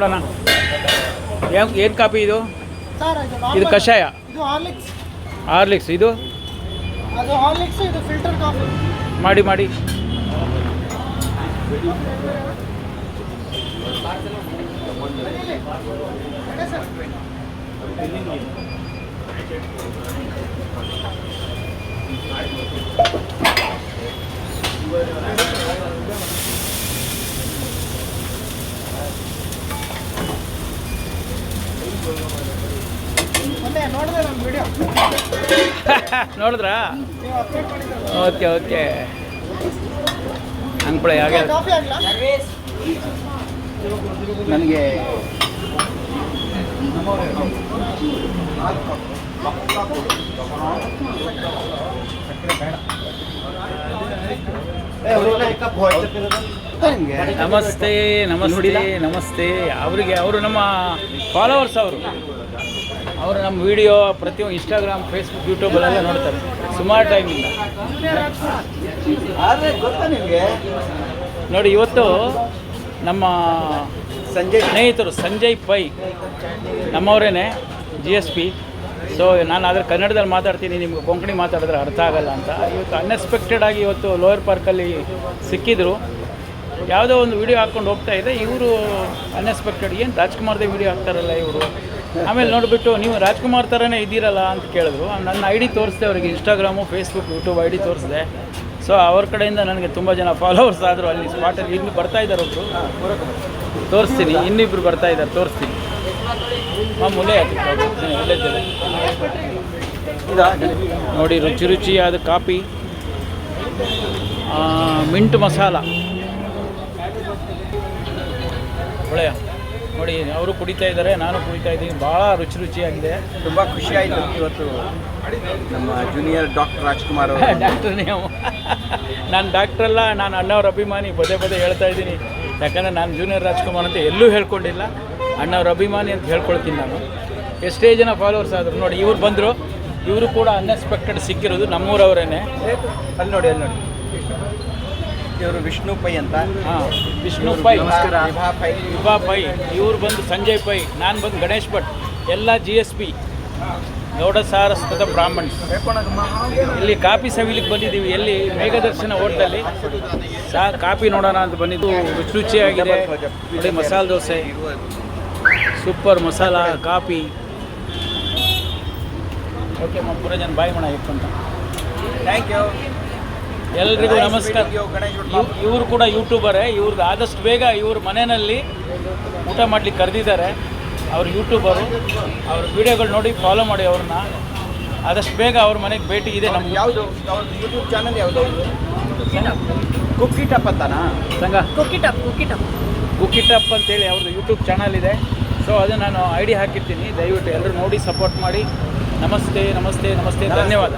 ನೋಡೋಣ ಏನು ಕಾಪಿ ಇದು? ಇದು ಕಷಾಯ, ಹಾರ್ಲಿಕ್ಸ್. ಇದು ಫಿಲ್ಟರ್ ಕಾಫಿ. ಮಾಡಿ ಮಾಡಿ ನೋಡಿದ್ರಾ? ಓಕೆ ಓಕೆ, ಅಂದ್ಕೊಳ್ಳಿ ಹಾಗೆ. ನನಗೆ ನಮಸ್ತೆ ನಮಸ್ತೆ ನಮಸ್ತೆ. ಅವರಿಗೆ ಅವರು ನಮ್ಮ ಫಾಲೋವರ್ಸ್, ಅವರು ನಮ್ಮ ವಿಡಿಯೋ ಪ್ರತಿಯೊಂದು ಇನ್ಸ್ಟಾಗ್ರಾಮ್, ಫೇಸ್ಬುಕ್, ಯೂಟ್ಯೂಬಲ್ಲೆಲ್ಲ ನೋಡ್ತಾರೆ ಸುಮಾರು ಟೈಮಿಂದ. ನೋಡಿ, ಇವತ್ತು ನಮ್ಮ ಸ್ನೇಹಿತರು ಸಂಜಯ್ ಪೈ ನಮ್ಮವರೇನೆ, GSP. ಸೊ ನಾನು ಆದರೆ ಕನ್ನಡದಲ್ಲಿ ಮಾತಾಡ್ತೀನಿ, ನಿಮ್ಗೆ ಕೊಂಕಣಿ ಮಾತಾಡಿದ್ರೆ ಅರ್ಥ ಆಗಲ್ಲ ಅಂತ. ಇವತ್ತು ಅನ್ಎಕ್ಸ್ಪೆಕ್ಟೆಡ್ ಆಗಿ ಇವತ್ತು ಲೋಯರ್ ಪಾರ್ಕಲ್ಲಿ ಸಿಕ್ಕಿದ್ರು. ಯಾವುದೋ ಒಂದು ವಿಡಿಯೋ ಹಾಕ್ಕೊಂಡು ಹೋಗ್ತಾ ಇದೆ, ಇವರು ಅನ್ಎಕ್ಸ್ಪೆಕ್ಟೆಡ್ ಏನು ರಾಜ್ಕುಮಾರ್ದೇ ವಿಡಿಯೋ ಹಾಕ್ತಾರಲ್ಲ ಇವರು. ಆಮೇಲೆ ನೋಡಿಬಿಟ್ಟು ನೀವು ರಾಜ್ಕುಮಾರ್ ಥರನೇ ಇದ್ದೀರಲ್ಲ ಅಂತ ಕೇಳಿದ್ರು. ನನ್ನ ID ತೋರಿಸಿದೆ ಅವರಿಗೆ, ಇನ್ಸ್ಟಾಗ್ರಾಮು, ಫೇಸ್ಬುಕ್, ಯೂಟ್ಯೂಬ್ ID ತೋರಿಸಿದೆ. ಸೊ ಅವ್ರ ಕಡೆಯಿಂದ ನನಗೆ ತುಂಬ ಜನ ಫಾಲೋವರ್ಸ್ ಆದರು ಅಲ್ಲಿ ಸ್ಪಾಟಲ್ಲಿ. ಇನ್ನು ಬರ್ತಾಯಿದ್ದಾರೆ ಒಬ್ಬರು, ತೋರಿಸ್ತೀನಿ. ಇನ್ನಿಬ್ಬರು ಬರ್ತಾಯಿದ್ದಾರೆ, ತೋರಿಸ್ತೀನಿ. ಮಾಮೂಲೆ ವಿಲೇಜಲ್ಲಿ ನೋಡಿ, ರುಚಿ ರುಚಿಯಾದ ಕಾಫಿ, ಮಿಂಟ್ ಮಸಾಲ ಒಳ್ಳೆಯ. ನೋಡಿ, ಅವರು ಕುಡಿತಾ ಇದ್ದಾರೆ, ನಾನು ಕುಡಿತಾ ಇದ್ದೀನಿ. ಭಾಳ ರುಚಿ ರುಚಿಯಾಗಿದೆ, ತುಂಬ ಖುಷಿಯಾಯಿತು. ಇವತ್ತು ನಮ್ಮ ಜೂನಿಯರ್ ಡಾಕ್ಟರ್ ರಾಜ್ಕುಮಾರ್ ಡಾಕ್ಟರ್ ನೀವು. ನಾನು ಡಾಕ್ಟ್ರಲ್ಲ, ನಾನು ಅಣ್ಣವ್ರ ಅಭಿಮಾನಿ. ಪದೇ ಪದೇ ಹೇಳ್ತಾ ಇದ್ದೀನಿ, ಯಾಕಂದರೆ ನಾನು ಜೂನಿಯರ್ ರಾಜ್ಕುಮಾರ್ ಅಂತ ಎಲ್ಲೂ ಹೇಳ್ಕೊಂಡಿಲ್ಲ, ಅಣ್ಣವ್ರ ಅಭಿಮಾನಿ ಅಂತ ಹೇಳ್ಕೊಳ್ತೀನಿ ನಾನು. ಎಷ್ಟೇ ಜನ ಫಾಲೋವರ್ಸ್ ಆದರು. ನೋಡಿ, ಇವ್ರು ಬಂದರು, ಇವರು ಕೂಡ ಅನ್ಎಕ್ಸ್ಪೆಕ್ಟೆಡ್ ಸಿಕ್ಕಿರೋದು ನಮ್ಮೂರವರೇನೆ. ಅಲ್ಲಿ ನೋಡಿ, ಇವರು ವಿಷ್ಣು ಪೈ ಅಂತ. ಹಾಂ, ವಿಷ್ಣು ಪೈ, ವಿಭಾ ಪೈ. ಇವ್ರು ಬಂದು ಸಂಜಯ್ ಪೈ, ನಾನು ಬಂದು ಗಣೇಶ್ ಭಟ್. ಎಲ್ಲ GSP, ಗೌಡ ಸಾರಸ್ವತ ಬ್ರಾಹ್ಮಣ್ಸ್. ಇಲ್ಲಿ ಕಾಫಿ ಸವಿಲಿಕ್ಕೆ ಬಂದಿದ್ದೀವಿ. ಎಲ್ಲಿ? ಮೇಘದರ್ಶನ ಹೋಟ್ಲಲ್ಲಿ ಕಾಫಿ ನೋಡೋಣ ಅಂತ ಬಂದಿದ್ದು. ರುಚಿ ರುಚಿಯಾಗಿದೆ ನೋಡಿ. Masala dosa, super masala coffee. Okay, ಪೂರ ಜನ ಬಾಯಿ ಮಾಡೋಣ ಇಟ್ಕೊಂತ. ಥ್ಯಾಂಕ್ ಯು ಎಲ್ರಿಗೂ ನಮಸ್ಕಾರ. ಇವರು ಕೂಡ ಯೂಟ್ಯೂಬರೇ. ಇವ್ರದ್ದು ಆದಷ್ಟು ಬೇಗ ಇವ್ರ ಮನೆಯಲ್ಲಿ ಊಟ ಮಾಡಲಿಕ್ಕೆ ಕರೆದಿದ್ದಾರೆ. ಅವ್ರು ಯೂಟ್ಯೂಬರು, ಅವ್ರ ವೀಡಿಯೋಗಳು ನೋಡಿ ಫಾಲೋ ಮಾಡಿ ಅವ್ರನ್ನ. ಆದಷ್ಟು ಬೇಗ ಅವ್ರ ಮನೆಗೆ ಭೇಟಿ ಇದೆ. ನಮ್ಗೆ ಯಾವುದು ಯೂಟ್ಯೂಬ್ ಚಾನಲ್ ಯಾವುದು? ಕುಕ್ಕಿಟಪ್ ಅಂತಾನಾ? ಸಂಘ ಕುಕ್ಕಿಟಪ್ ಅಂತೇಳಿ ಅವ್ರದ್ದು ಯೂಟ್ಯೂಬ್ ಚಾನಲ್ ಇದೆ. ಸೊ ಅದು ನಾನು ID ಹಾಕಿರ್ತೀನಿ, ದಯವಿಟ್ಟು ಎಲ್ಲರೂ ನೋಡಿ ಸಪೋರ್ಟ್ ಮಾಡಿ. ನಮಸ್ತೆ ನಮಸ್ತೆ ನಮಸ್ತೆ, ಧನ್ಯವಾದ.